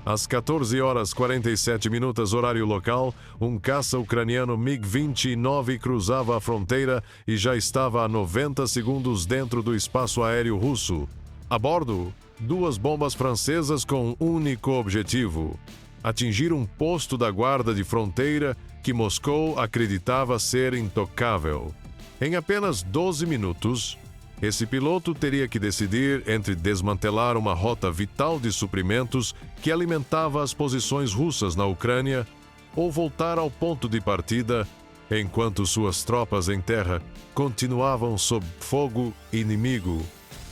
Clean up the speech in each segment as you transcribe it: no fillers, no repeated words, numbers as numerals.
Às 14 horas 47 minutos horário local, um caça ucraniano MiG-29 cruzava a fronteira e já estava a 90 segundos dentro do espaço aéreo russo. A bordo, 2 bombas francesas com um único objetivo: atingir um posto da guarda de fronteira que Moscou acreditava ser intocável. Em apenas 12 minutos, esse piloto teria que decidir entre desmantelar uma rota vital de suprimentos que alimentava as posições russas na Ucrânia ou voltar ao ponto de partida enquanto suas tropas em terra continuavam sob fogo inimigo.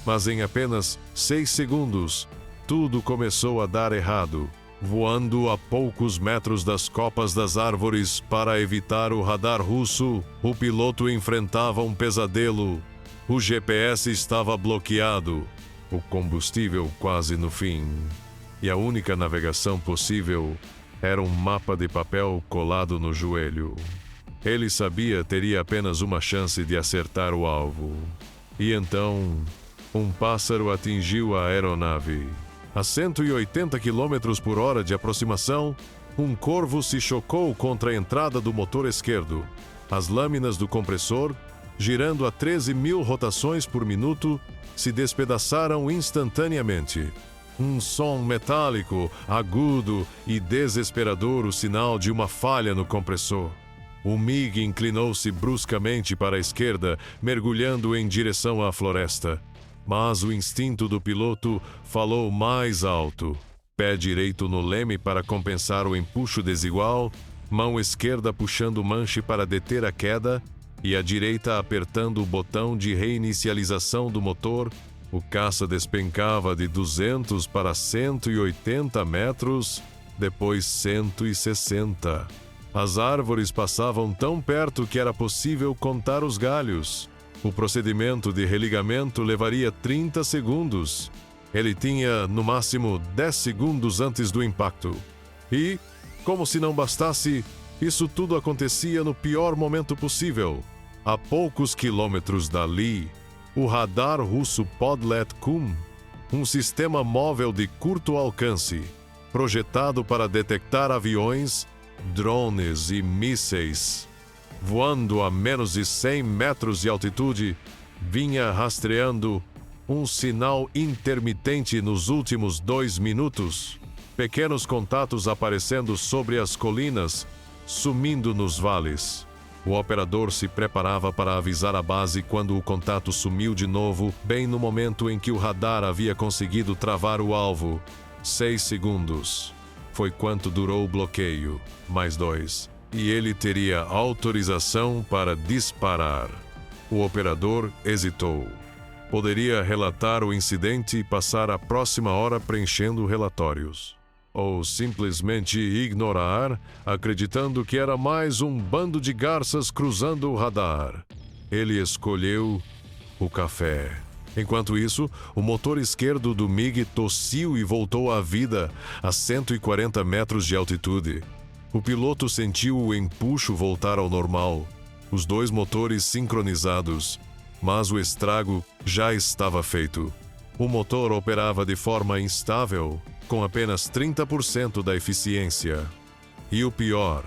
Mas em apenas 6 segundos, tudo começou a dar errado. Voando a poucos metros das copas das árvores para evitar o radar russo, o piloto enfrentava um pesadelo. O GPS estava bloqueado, o combustível quase no fim, e a única navegação possível era um mapa de papel colado no joelho. Ele sabia teria apenas uma chance de acertar o alvo. E então, um pássaro atingiu a aeronave. A 180 km por hora de aproximação, um corvo se chocou contra a entrada do motor esquerdo. As lâminas do compressor, girando a 13.000 rotações por minuto, se despedaçaram instantaneamente. Um som metálico, agudo e desesperador, o sinal de uma falha no compressor. O MiG inclinou-se bruscamente para a esquerda, mergulhando em direção à floresta. Mas o instinto do piloto falou mais alto. Pé direito no leme para compensar o empuxo desigual, mão esquerda puxando o manche para deter a queda, e a direita apertando o botão de reinicialização do motor, o caça despencava de 200 para 180 metros, depois 160. As árvores passavam tão perto que era possível contar os galhos. O procedimento de religamento levaria 30 segundos. Ele tinha, no máximo, 10 segundos antes do impacto. E, como se não bastasse, isso tudo acontecia no pior momento possível. A poucos quilômetros dali, o radar russo Podlet-Kum, um sistema móvel de curto alcance, projetado para detectar aviões, drones e mísseis, voando a menos de 100 metros de altitude, vinha rastreando um sinal intermitente nos últimos 2 minutos. Pequenos contatos aparecendo sobre as colinas, sumindo nos vales. O operador se preparava para avisar a base quando o contato sumiu de novo, bem no momento em que o radar havia conseguido travar o alvo. 6 segundos. Foi quanto durou o bloqueio. Mais 2. E ele teria autorização para disparar. O operador hesitou. Poderia relatar o incidente e passar a próxima hora preenchendo relatórios. Ou simplesmente ignorar, acreditando que era mais um bando de garças cruzando o radar. Ele escolheu o café. Enquanto isso, o motor esquerdo do MiG tossiu e voltou à vida a 140 metros de altitude. O piloto sentiu o empuxo voltar ao normal, os 2 motores sincronizados, mas o estrago já estava feito. O motor operava de forma instável, com apenas 30% da eficiência. E o pior,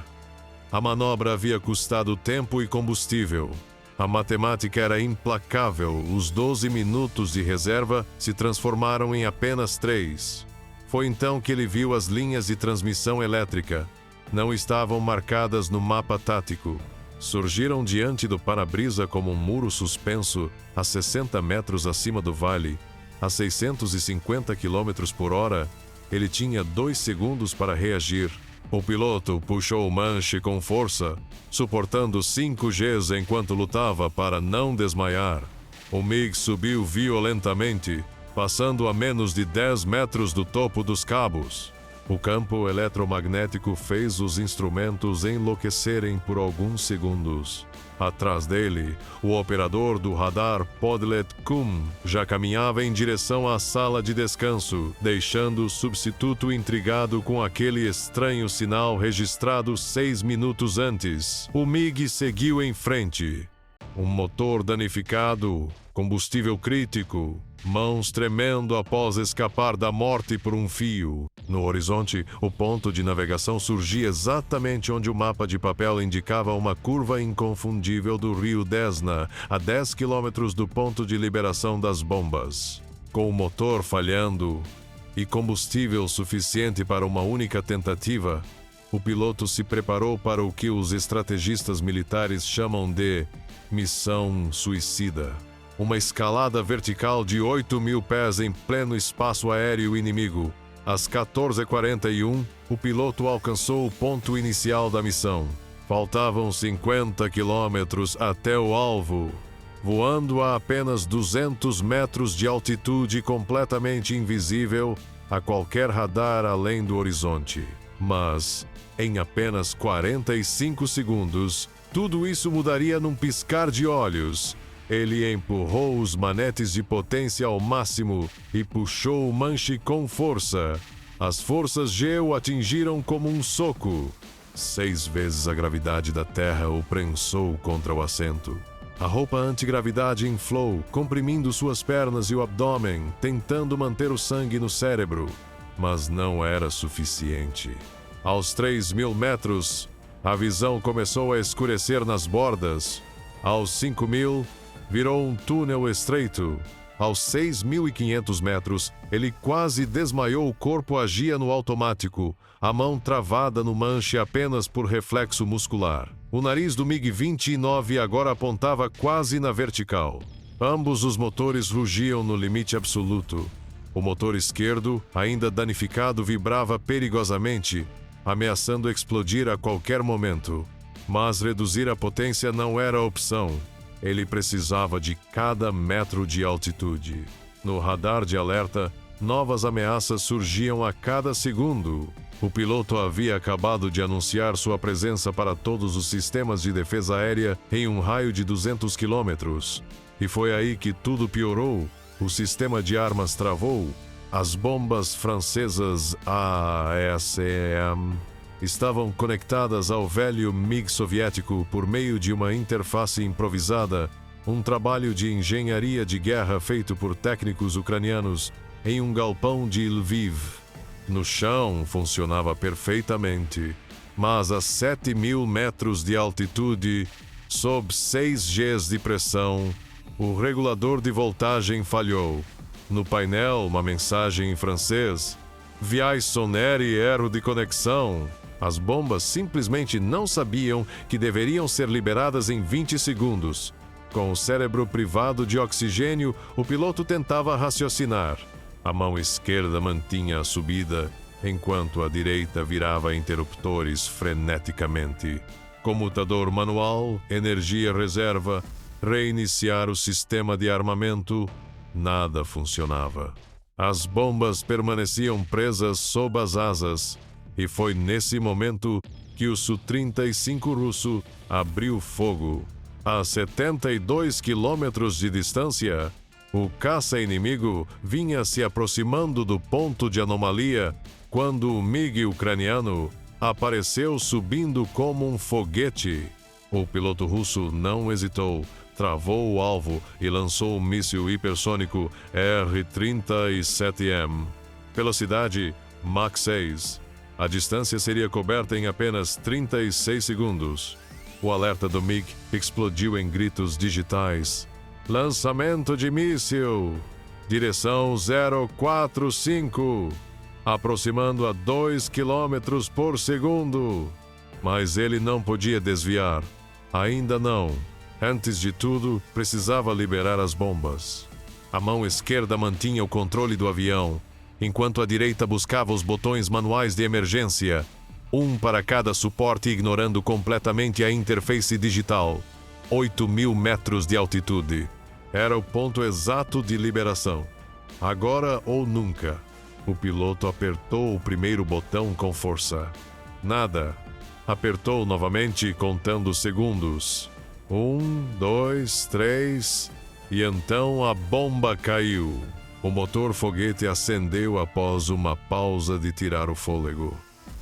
a manobra havia custado tempo e combustível. A matemática era implacável, os 12 minutos de reserva se transformaram em apenas 3. Foi então que ele viu as linhas de transmissão elétrica. Não estavam marcadas no mapa tático. Surgiram diante do para-brisa como um muro suspenso a 60 metros acima do vale. A 650 km por hora, ele tinha 2 segundos para reagir. O piloto puxou o manche com força, suportando 5 Gs enquanto lutava para não desmaiar. O MiG subiu violentamente, passando a menos de 10 metros do topo dos cabos. O campo eletromagnético fez os instrumentos enlouquecerem por alguns segundos. Atrás dele, o operador do radar Podlet-Kum já caminhava em direção à sala de descanso, deixando o substituto intrigado com aquele estranho sinal registrado 6 minutos antes. O MiG seguiu em frente. Um motor danificado, Combustível crítico. Mãos tremendo após escapar da morte por um fio. No horizonte, o ponto de navegação surgia exatamente onde o mapa de papel indicava uma curva inconfundível do rio Desna, a 10 quilômetros do ponto de liberação das bombas. Com o motor falhando e combustível suficiente para uma única tentativa, o piloto se preparou para o que os estrategistas militares chamam de missão suicida. Uma escalada vertical de 8.000 pés em pleno espaço aéreo inimigo. Às 14h41, o piloto alcançou o ponto inicial da missão. Faltavam 50 quilômetros até o alvo. Voando a apenas 200 metros de altitude, completamente invisível a qualquer radar além do horizonte. Mas, em apenas 45 segundos, tudo isso mudaria num piscar de olhos. Ele empurrou os manetes de potência ao máximo e puxou o manche com força. As forças G o atingiram como um soco. 6 vezes a gravidade da Terra o prensou contra o assento. A roupa antigravidade inflou, comprimindo suas pernas e o abdômen, tentando manter o sangue no cérebro. Mas não era suficiente. Aos 3.000 metros, a visão começou a escurecer nas bordas. Aos 5.000, virou um túnel estreito. Aos 6.500 metros, ele quase desmaiou. O corpo agia no automático, a mão travada no manche apenas por reflexo muscular. O nariz do MiG-29 agora apontava quase na vertical. Ambos os motores rugiam no limite absoluto. O motor esquerdo, ainda danificado, vibrava perigosamente, ameaçando explodir a qualquer momento. Mas reduzir a potência não era opção. Ele precisava de cada metro de altitude. No radar de alerta, novas ameaças surgiam a cada segundo. O piloto havia acabado de anunciar sua presença para todos os sistemas de defesa aérea em um raio de 200 quilômetros. E foi aí que tudo piorou. O sistema de armas travou. As bombas francesas AECM estavam conectadas ao velho MiG soviético por meio de uma interface improvisada, um trabalho de engenharia de guerra feito por técnicos ucranianos em um galpão de Lviv. No chão funcionava perfeitamente, mas a 7.000 metros de altitude, sob 6 Gs de pressão, o regulador de voltagem falhou. No painel, uma mensagem em francês: "Viais sonere erro de conexão." As bombas simplesmente não sabiam que deveriam ser liberadas em 20 segundos. Com o cérebro privado de oxigênio, o piloto tentava raciocinar. A mão esquerda mantinha a subida, enquanto a direita virava interruptores freneticamente. Comutador manual, energia reserva, reiniciar o sistema de armamento. Nada funcionava. As bombas permaneciam presas sob as asas. E foi nesse momento que o Su-35 russo abriu fogo. A 72 quilômetros de distância, o caça inimigo vinha se aproximando do ponto de anomalia quando o MiG ucraniano apareceu subindo como um foguete. O piloto russo não hesitou, travou o alvo e lançou o míssil hipersônico R-37M. Velocidade Mach 6. A distância seria coberta em apenas 36 segundos. O alerta do MiG explodiu em gritos digitais. Lançamento de míssil. Direção 045. Aproximando a 2 km por segundo. Mas ele não podia desviar. Ainda não. Antes de tudo, precisava liberar as bombas. A mão esquerda mantinha o controle do avião, enquanto a direita buscava os botões manuais de emergência, um para cada suporte, ignorando completamente a interface digital. 8.000 metros de altitude. Era o ponto exato de liberação. Agora ou nunca. O piloto apertou o primeiro botão com força. Nada. Apertou novamente, contando segundos. 1, 2, 3... E então a bomba caiu. O motor foguete acendeu após uma pausa de tirar o fôlego.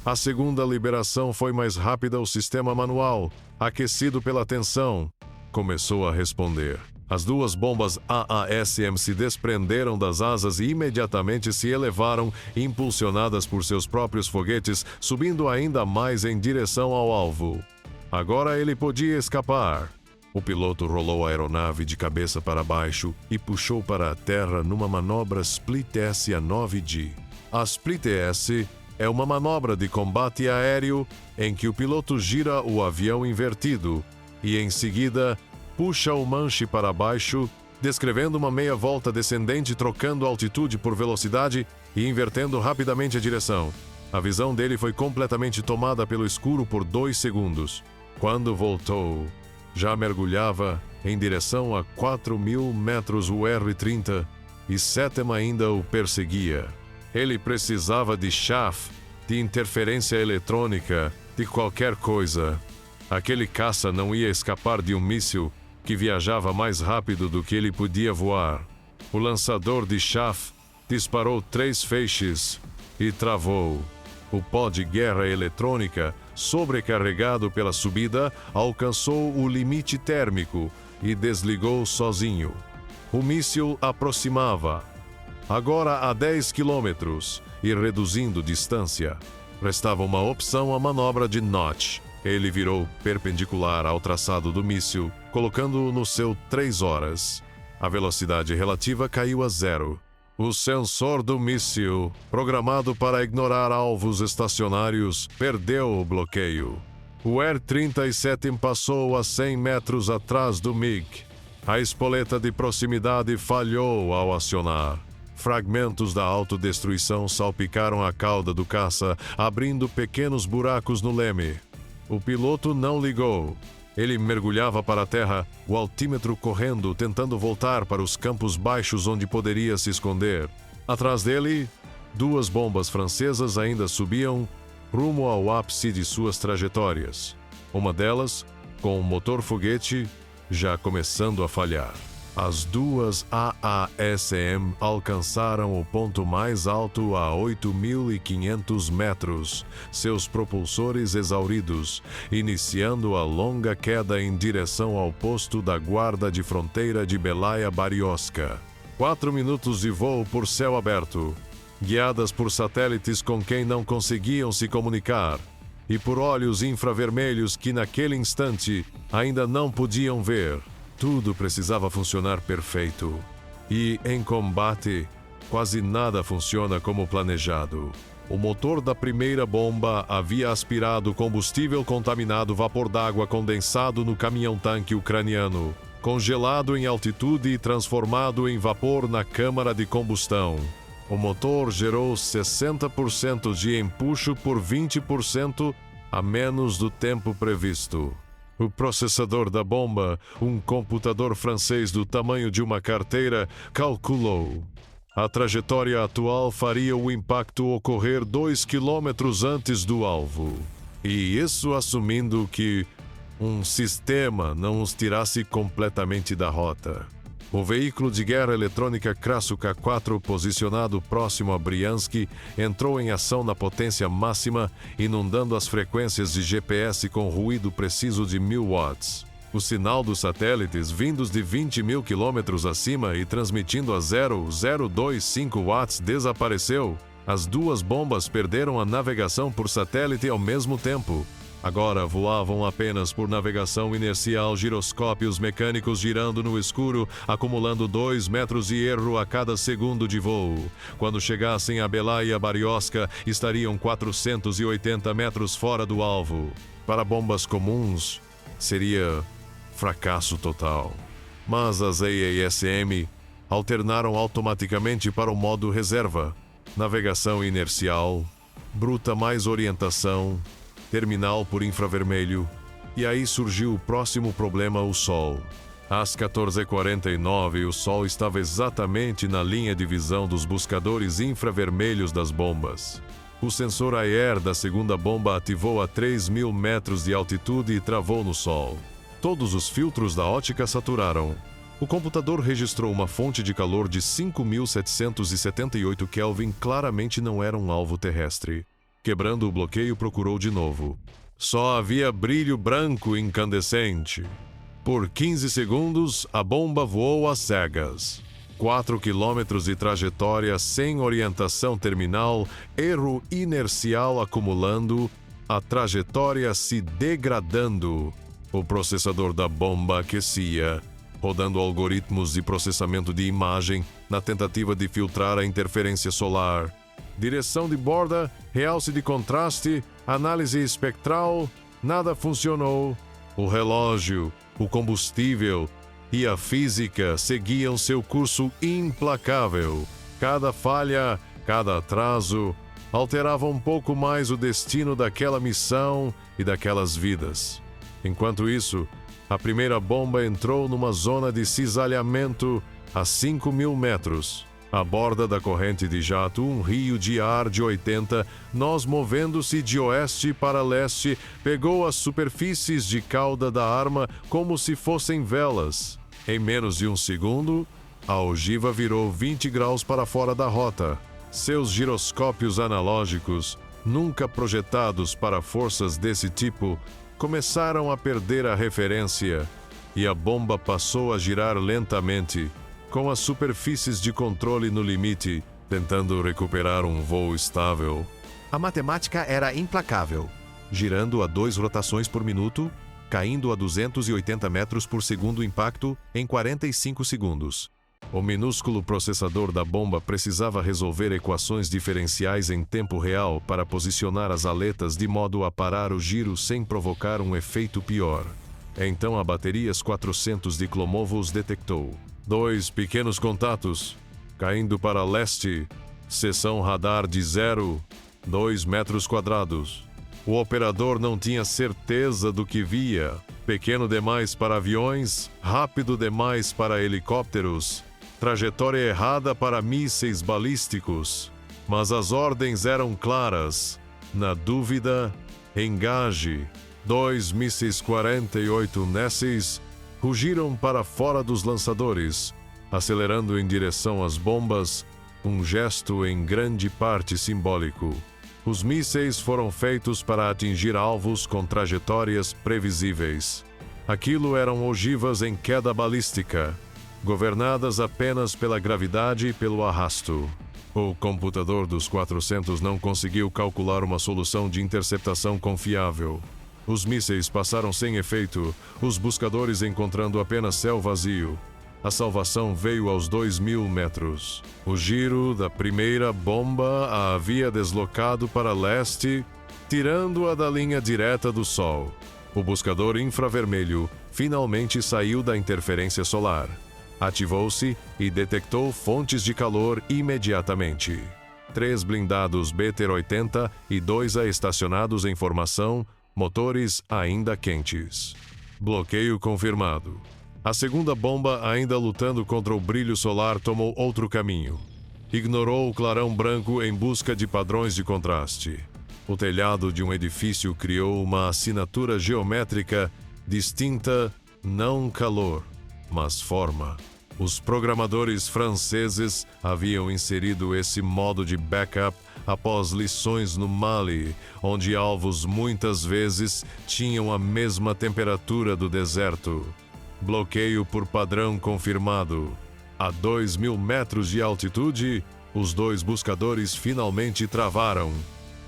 A segunda liberação foi mais rápida. O sistema manual, aquecido pela tensão, começou a responder. As duas bombas AASM se desprenderam das asas e imediatamente se elevaram, impulsionadas por seus próprios foguetes, subindo ainda mais em direção ao alvo. Agora ele podia escapar. O piloto rolou a aeronave de cabeça para baixo e puxou para a terra numa manobra Split S a 9G. A Split S é uma manobra de combate aéreo em que o piloto gira o avião invertido e, em seguida, puxa o manche para baixo, descrevendo uma meia volta descendente, trocando altitude por velocidade e invertendo rapidamente a direção. A visão dele foi completamente tomada pelo escuro por 2 segundos. Quando voltou, já mergulhava em direção a 4.000 metros o R-30 e Sétem ainda o perseguia. Ele precisava de chaff, de interferência eletrônica, de qualquer coisa. Aquele caça não ia escapar de um míssil que viajava mais rápido do que ele podia voar. O lançador de chaff disparou 3 feixes e travou. O pó de guerra eletrônica, sobrecarregado pela subida, alcançou o limite térmico e desligou sozinho. O míssil aproximava, agora a 10 quilômetros e reduzindo distância. Restava uma opção à manobra de Notch. Ele virou perpendicular ao traçado do míssil, colocando-o no seu 3 horas. A velocidade relativa caiu a 0. O sensor do míssil, programado para ignorar alvos estacionários, perdeu o bloqueio. O R-37 passou a 100 metros atrás do MiG. A espoleta de proximidade falhou ao acionar. Fragmentos da autodestruição salpicaram a cauda do caça, abrindo pequenos buracos no leme. O piloto não ligou. Ele mergulhava para a terra, o altímetro correndo, tentando voltar para os campos baixos onde poderia se esconder. Atrás dele, 2 bombas francesas ainda subiam rumo ao ápice de suas trajetórias. Uma delas, com o motor foguete, já começando a falhar. As 2 AASM alcançaram o ponto mais alto a 8.500 metros, seus propulsores exauridos, iniciando a longa queda em direção ao posto da Guarda de Fronteira de Belaia Barioska. 4 minutos de voo por céu aberto, guiadas por satélites com quem não conseguiam se comunicar, e por olhos infravermelhos que naquele instante ainda não podiam ver. Tudo precisava funcionar perfeito. E, em combate, quase nada funciona como planejado. O motor da primeira bomba havia aspirado combustível contaminado, vapor d'água condensado no caminhão-tanque ucraniano, congelado em altitude e transformado em vapor na câmara de combustão. O motor gerou 60% de empuxo por 20% a menos do tempo previsto. O processador da bomba, um computador francês do tamanho de uma carteira, calculou. A trajetória atual faria o impacto ocorrer 2 quilômetros antes do alvo. E isso assumindo que um sistema não os tirasse completamente da rota. O veículo de guerra eletrônica Krasukha-4, posicionado próximo a Briansk, entrou em ação na potência máxima, inundando as frequências de GPS com ruído preciso de 1000 watts. O sinal dos satélites, vindos de 20.000 quilômetros acima e transmitindo a 0,025 watts, desapareceu. As 2 bombas perderam a navegação por satélite ao mesmo tempo. Agora voavam apenas por navegação inercial, giroscópios mecânicos girando no escuro, acumulando 2 metros de erro a cada segundo de voo. Quando chegassem a Belaia Barioska, estariam 480 metros fora do alvo. Para bombas comuns, seria fracasso total. Mas as AASM alternaram automaticamente para o modo reserva. Navegação inercial, bruta mais orientação, terminal por infravermelho, e aí surgiu o próximo problema, o Sol. Às 14h49, o Sol estava exatamente na linha de visão dos buscadores infravermelhos das bombas. O sensor AER da segunda bomba ativou a 3.000 metros de altitude e travou no Sol. Todos os filtros da ótica saturaram. O computador registrou uma fonte de calor de 5.778 Kelvin, claramente não era um alvo terrestre. Quebrando o bloqueio, procurou de novo. Só havia brilho branco incandescente. Por 15 segundos, a bomba voou às cegas. 4 quilômetros de trajetória sem orientação terminal, erro inercial acumulando, a trajetória se degradando. O processador da bomba aquecia, rodando algoritmos de processamento de imagem na tentativa de filtrar a interferência solar. Direção de borda, realce de contraste, análise espectral, nada funcionou. O relógio, o combustível e a física seguiam seu curso implacável. Cada falha, cada atraso, alterava um pouco mais o destino daquela missão e daquelas vidas. Enquanto isso, a primeira bomba entrou numa zona de cisalhamento a 5.000 metros. À borda da corrente de jato, um rio de ar de 80, nós movendo-se de oeste para leste, pegou as superfícies de cauda da arma como se fossem velas. Em menos de um segundo, a ogiva virou 20 graus para fora da rota. Seus giroscópios analógicos, nunca projetados para forças desse tipo, começaram a perder a referência e a bomba passou a girar lentamente, com as superfícies de controle no limite, tentando recuperar um voo estável. A matemática era implacável, girando a 2 rotações por minuto, caindo a 280 metros por segundo impacto em 45 segundos. O minúsculo processador da bomba precisava resolver equações diferenciais em tempo real para posicionar as aletas de modo a parar o giro sem provocar um efeito pior. Então a bateria 400 de Clomovo os detectou. 2 pequenos contatos, caindo para leste, seção radar de 2 metros quadrados. O operador não tinha certeza do que via. Pequeno demais para aviões, rápido demais para helicópteros, trajetória errada para mísseis balísticos. Mas as ordens eram claras. Na dúvida, engaje. 2 mísseis 48 Nesses rugiram para fora dos lançadores, acelerando em direção às bombas, um gesto em grande parte simbólico. Os mísseis foram feitos para atingir alvos com trajetórias previsíveis. Aquilo eram ogivas em queda balística, governadas apenas pela gravidade e pelo arrasto. O computador dos 400 não conseguiu calcular uma solução de interceptação confiável. Os mísseis passaram sem efeito, os buscadores encontrando apenas céu vazio. A salvação veio aos 2.000 metros. O giro da primeira bomba a havia deslocado para leste, tirando-a da linha direta do Sol. O buscador infravermelho finalmente saiu da interferência solar. Ativou-se e detectou fontes de calor imediatamente. 3 blindados BT-80 e 2 estacionados em formação, motores ainda quentes. Bloqueio confirmado. A segunda bomba, ainda lutando contra o brilho solar, tomou outro caminho. Ignorou o clarão branco em busca de padrões de contraste. O telhado de um edifício criou uma assinatura geométrica distinta, não calor, mas forma. Os programadores franceses haviam inserido esse modo de backup após lições no Mali, onde alvos muitas vezes tinham a mesma temperatura do deserto. Bloqueio por padrão confirmado. A 2.000 metros de altitude, os 2 buscadores finalmente travaram.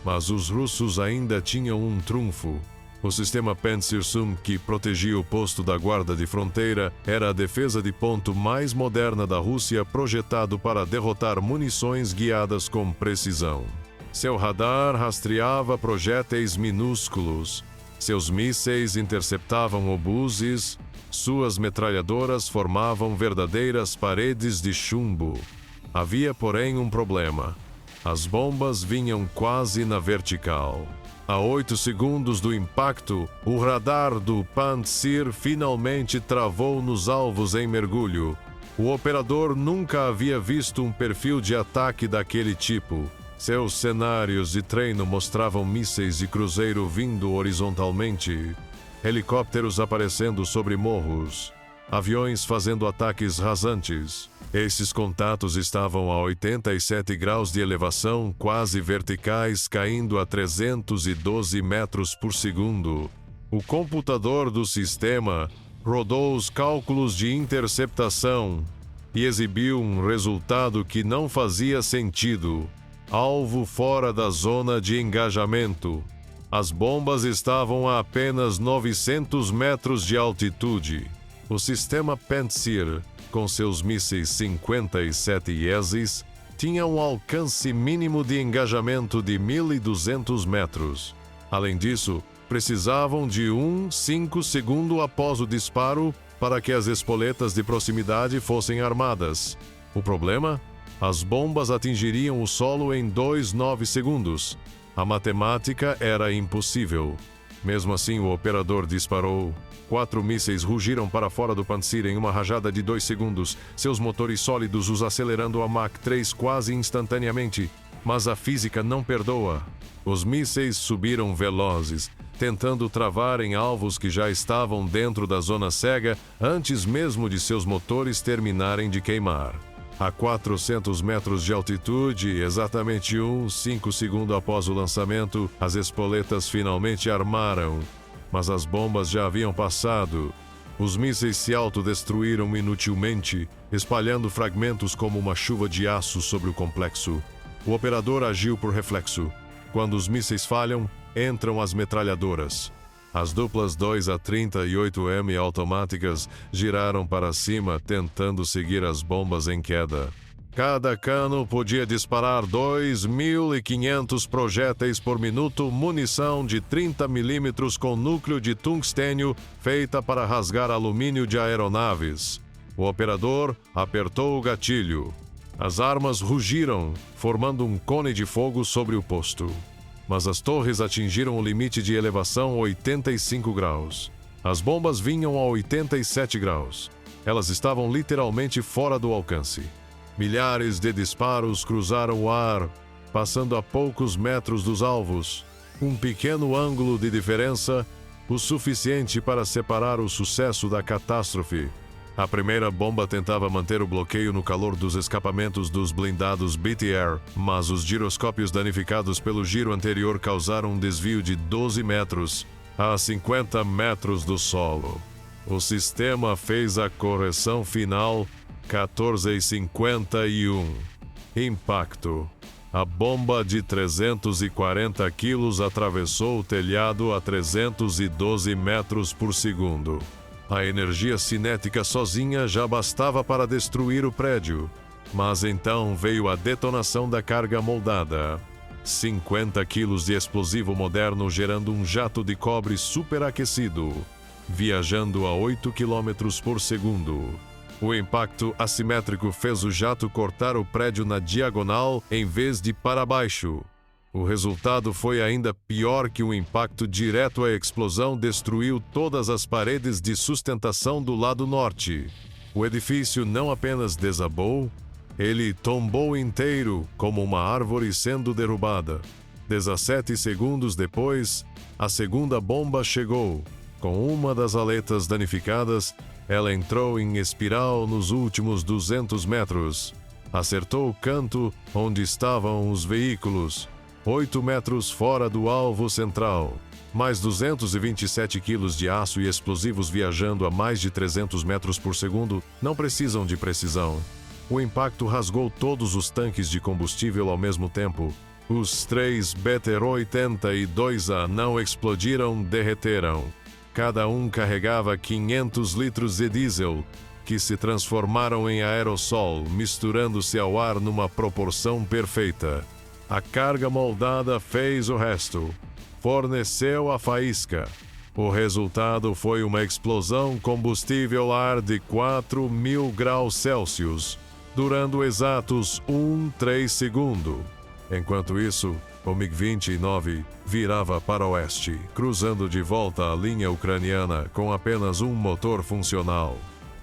Mas os russos ainda tinham um trunfo. O sistema Pantsir-Sum, que protegia o posto da guarda de fronteira, era a defesa de ponto mais moderna da Rússia, projetado para derrotar munições guiadas com precisão. Seu radar rastreava projéteis minúsculos. Seus mísseis interceptavam obuses. Suas metralhadoras formavam verdadeiras paredes de chumbo. Havia, porém, um problema. As bombas vinham quase na vertical. A 8 segundos do impacto, o radar do Pantsir finalmente travou nos alvos em mergulho. O operador nunca havia visto um perfil de ataque daquele tipo. Seus cenários de treino mostravam mísseis de cruzeiro vindo horizontalmente, helicópteros aparecendo sobre morros, aviões fazendo ataques rasantes. Esses contatos estavam a 87 graus de elevação, quase verticais, caindo a 312 metros por segundo. O computador do sistema, rodou os cálculos de interceptação e exibiu um resultado que não fazia sentido. Alvo fora da zona de engajamento. As bombas estavam a apenas 900 metros de altitude. O sistema Pantsir, com seus mísseis 57 IESs, tinha um alcance mínimo de engajamento de 1.200 metros. Além disso, precisavam de 5 segundos após o disparo para que as espoletas de proximidade fossem armadas. O problema? As bombas atingiriam o solo em 2,9 segundos. A matemática era impossível. Mesmo assim, o operador disparou. 4 mísseis rugiram para fora do Pantsir em uma rajada de 2 segundos, seus motores sólidos os acelerando a Mach 3 quase instantaneamente. Mas a física não perdoa. Os mísseis subiram velozes, tentando travar em alvos que já estavam dentro da zona cega antes mesmo de seus motores terminarem de queimar. A 400 metros de altitude, exatamente 5 segundos após o lançamento, as espoletas finalmente armaram. Mas as bombas já haviam passado. Os mísseis se autodestruíram inutilmente, espalhando fragmentos como uma chuva de aço sobre o complexo. O operador agiu por reflexo. Quando os mísseis falham, entram as metralhadoras. As duplas 2 a 38M automáticas giraram para cima, tentando seguir as bombas em queda. Cada cano podia disparar 2.500 projéteis por minuto, munição de 30 mm com núcleo de tungstênio feita para rasgar alumínio de aeronaves. O operador apertou o gatilho. As armas rugiram, formando um cone de fogo sobre o posto. Mas as torres atingiram o limite de elevação 85 graus. As bombas vinham a 87 graus. Elas estavam literalmente fora do alcance. Milhares de disparos cruzaram o ar, passando a poucos metros dos alvos. Um pequeno ângulo de diferença, o suficiente para separar o sucesso da catástrofe. A primeira bomba tentava manter o bloqueio no calor dos escapamentos dos blindados BTR, mas os giroscópios danificados pelo giro anterior causaram um desvio de 12 metros a 50 metros do solo. O sistema fez a correção final 14h51. Impacto. A bomba de 340 quilos atravessou o telhado a 312 metros por segundo. A energia cinética sozinha já bastava para destruir o prédio, mas então veio a detonação da carga moldada. 50 quilos de explosivo moderno gerando um jato de cobre superaquecido, viajando a 8 km por segundo. O impacto assimétrico fez o jato cortar o prédio na diagonal em vez de para baixo. O resultado foi ainda pior que o impacto direto. A explosão destruiu todas as paredes de sustentação do lado norte. O edifício não apenas desabou, ele tombou inteiro como uma árvore sendo derrubada. 17 segundos depois, a segunda bomba chegou. Com uma das aletas danificadas, ela entrou em espiral nos últimos 200 metros. Acertou o canto onde estavam os veículos. 8 metros fora do alvo central. Mais 227 quilos de aço e explosivos viajando a mais de 300 metros por segundo não precisam de precisão. O impacto rasgou todos os tanques de combustível ao mesmo tempo. Os 3 BT-82A não explodiram, derreteram. Cada um carregava 500 litros de diesel, que se transformaram em aerossol, misturando-se ao ar numa proporção perfeita. A carga moldada fez o resto. Forneceu a faísca. O resultado foi uma explosão combustível-ar de 4.000 graus Celsius, durando exatos 3 segundos. Enquanto isso, o MiG-29 virava para o oeste, cruzando de volta a linha ucraniana com apenas um motor funcional.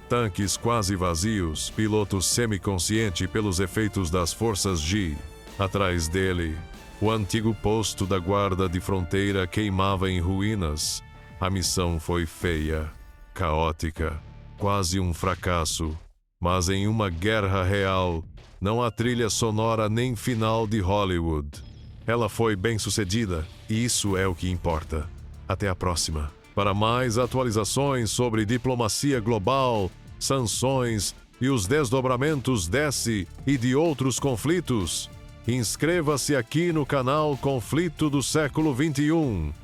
Tanques quase vazios, piloto semiconsciente pelos efeitos das forças G. Atrás dele, o antigo posto da guarda de fronteira queimava em ruínas. A missão foi feia, caótica, quase um fracasso. Mas em uma guerra real, não há trilha sonora nem final de Hollywood. Ela foi bem sucedida, e isso é o que importa. Até a próxima. Para mais atualizações sobre diplomacia global, sanções e os desdobramentos desse e de outros conflitos, inscreva-se aqui no canal Conflito do Século XXI.